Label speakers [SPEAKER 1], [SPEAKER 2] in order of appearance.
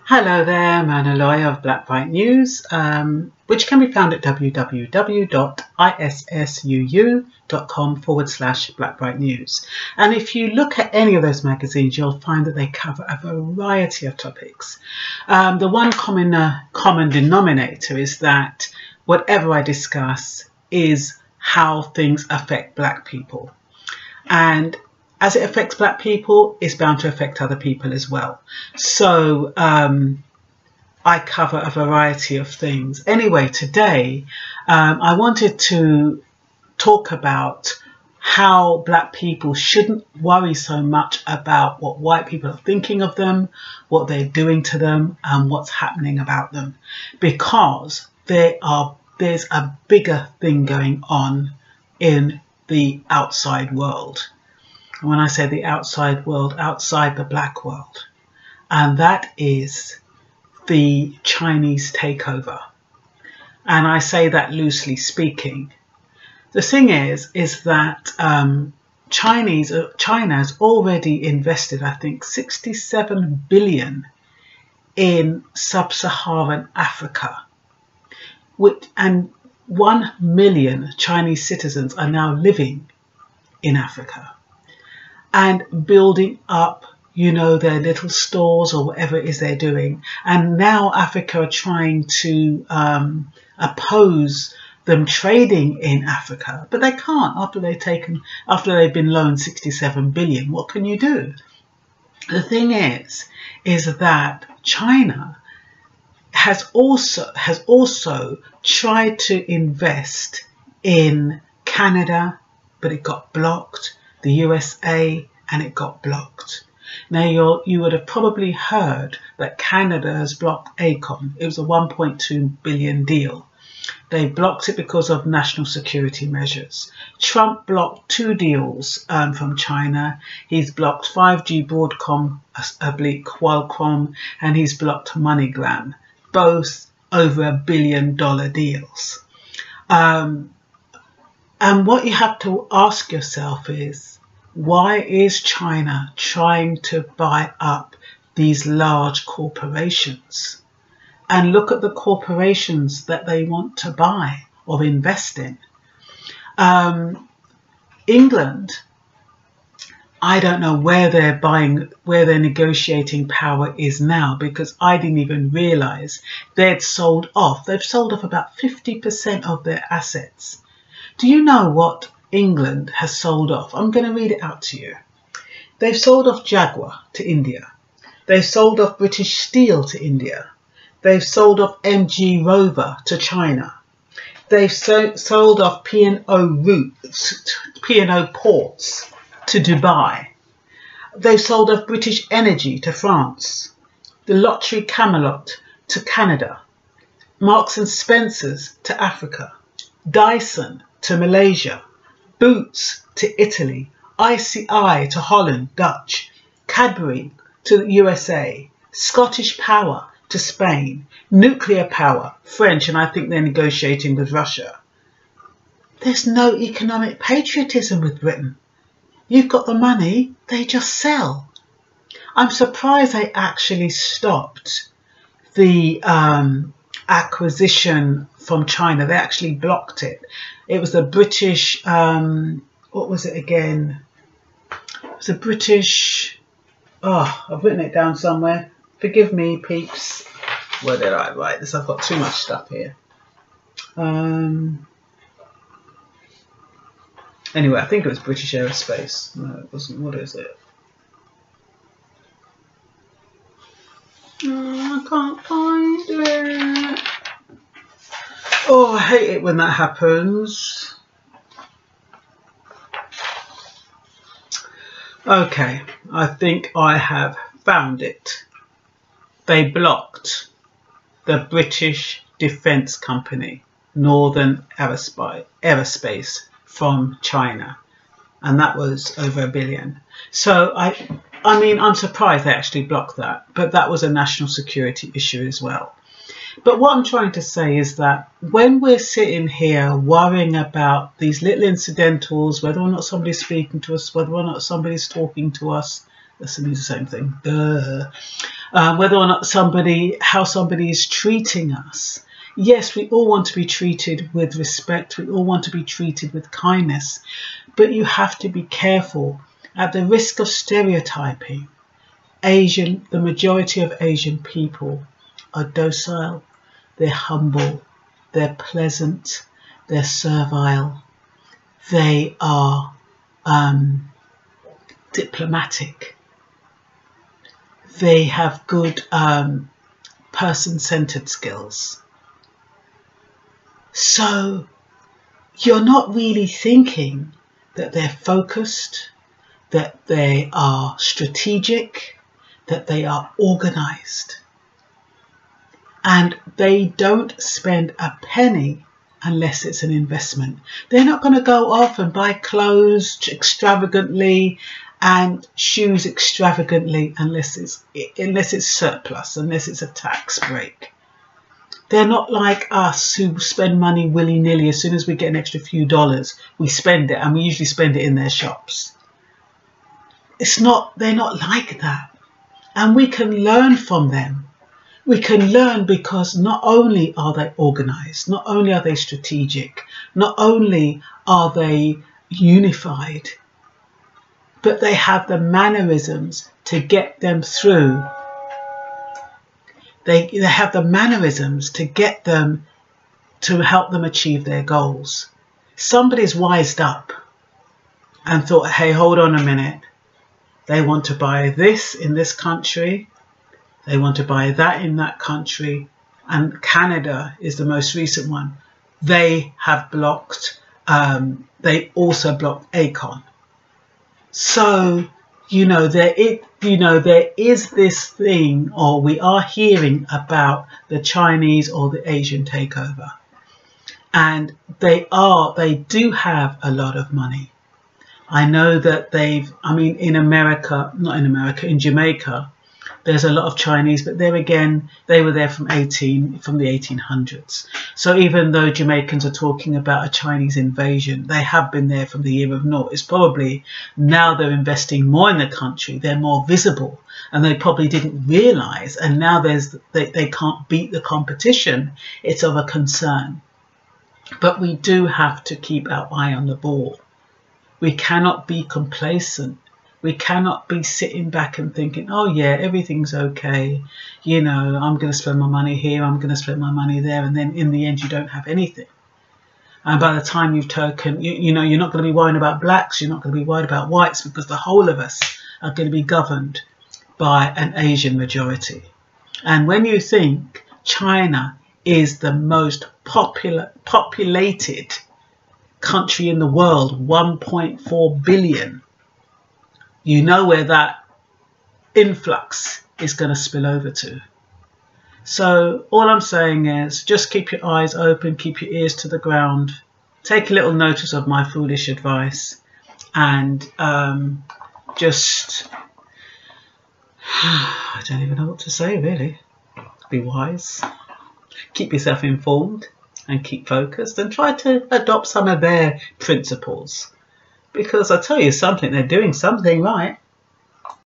[SPEAKER 1] Hello there, Manaloy of Blackbright News, which can be found at www.issuu.com/Blackbright News. And if you look at any of those magazines, you'll find that they cover a variety of topics. The one common denominator is that whatever I discuss is how things affect Black people. And as it affects Black people, it's bound to affect other people as well. So I cover a variety of things. Anyway, today I wanted to talk about how Black people shouldn't worry so much about what white people are thinking of them, what they're doing to them, and what's happening about them. Because there's a bigger thing going on in the outside world. When I say the outside world, outside the Black world, and that is the Chinese takeover. And I say that loosely speaking. The thing is that China has already invested, I think, 67 billion in sub-Saharan Africa, and 1 million Chinese citizens are now living in Africa and building up, their little stores or whatever it is they're doing. And now Africa are trying to oppose them trading in Africa, but they can't after they've been loaned 67 billion. What can you do? The thing is that China has also tried to invest in Canada, but it got blocked. The USA, and it got blocked. Now you would have probably heard that Canada has blocked ACON. It was a 1.2 billion deal. They blocked it because of national security measures. Trump blocked 2 deals from China. He's blocked 5G Broadcom / Qualcomm, and he's blocked MoneyGram, both over $1 billion deals. And what you have to ask yourself is, why is China trying to buy up these large corporations? And look at the corporations that they want to buy or invest in. England, I don't know where their negotiating power is now, because I didn't even realise they've sold off about 50% of their assets. Do you know what England has sold off? I'm going to read it out to you. They've sold off Jaguar to India. They've sold off British Steel to India. They've sold off MG Rover to China. They've sold off P&O Ports to Dubai. They've sold off British Energy to France. The Lottery Camelot to Canada. Marks and Spencer's to Africa. Dyson to Malaysia. Boots to Italy, ICI to Holland, Dutch, Cadbury to the USA, Scottish Power to Spain, Nuclear Power, French, and I think they're negotiating with Russia. There's no economic patriotism with Britain. You've got the money, they just sell. I'm surprised they actually stopped the acquisition from China. They actually blocked it. It was the British, what was it again? It was a British, I've written it down somewhere. Forgive me, peeps. Where did I write this? I've got too much stuff here. Anyway, I think it was British Aerospace. No, it wasn't. What is it? I can't find it. Oh, I hate it when that happens. Okay, I think I have found it. They blocked the British Defence Company, Northern Aerospace, from China, and that was over $1 billion. So I mean, I'm surprised they actually blocked that, but that was a national security issue as well. But what I'm trying to say is that when we're sitting here worrying about these little incidentals, whether or not somebody's speaking to us, whether or not somebody's talking to us, that's the same thing. whether or not how somebody is treating us. Yes, we all want to be treated with respect. We all want to be treated with kindness. But you have to be careful. At the risk of stereotyping, the majority of Asian people are docile, they're humble, they're pleasant, they're servile, they are diplomatic, they have good person-centered skills. So you're not really thinking that they're focused, that they are strategic, that they are organized. And they don't spend a penny unless it's an investment. They're not going to go off and buy clothes extravagantly and shoes extravagantly unless it's surplus, unless it's a tax break. They're not like us who spend money willy-nilly. As soon as we get an extra few dollars, we spend it, and we usually spend it in their shops. They're not like that. And we can learn from them. We can learn because not only are they organized, not only are they strategic, not only are they unified, but they have the mannerisms to get them through. They have the mannerisms to get them, to help them achieve their goals. Somebody's wised up and thought, hey, hold on a minute. They want to buy this in this country. They want to buy that in that country. And Canada is the most recent one. They have blocked, they also blocked ACON. So, there is this thing, or we are hearing about the Chinese or the Asian takeover. And they do have a lot of money. I know that in Jamaica, there's a lot of Chinese, but there again, they were there from the 1800s. So even though Jamaicans are talking about a Chinese invasion, they have been there from the year of naught. It's probably now they're investing more in the country, they're more visible, and they probably didn't realise, and now they can't beat the competition. It's of a concern. But we do have to keep our eye on the ball. We cannot be complacent. We cannot be sitting back and thinking, oh yeah, everything's okay. I'm going to spend my money here, I'm going to spend my money there. And then in the end, you don't have anything. And by the time you've taken, you're not going to be worrying about blacks. You're not going to be worried about whites, because the whole of us are going to be governed by an Asian majority. And when you think China is the most populated country in the world, 1.4 billion, you know where that influx is going to spill over to. So all I'm saying is just keep your eyes open, keep your ears to the ground, take a little notice of my foolish advice, and just, I don't even know what to say really. Be wise, keep yourself informed, and keep focused, and try to adopt some of their principles. Because I tell you something, they're doing something right.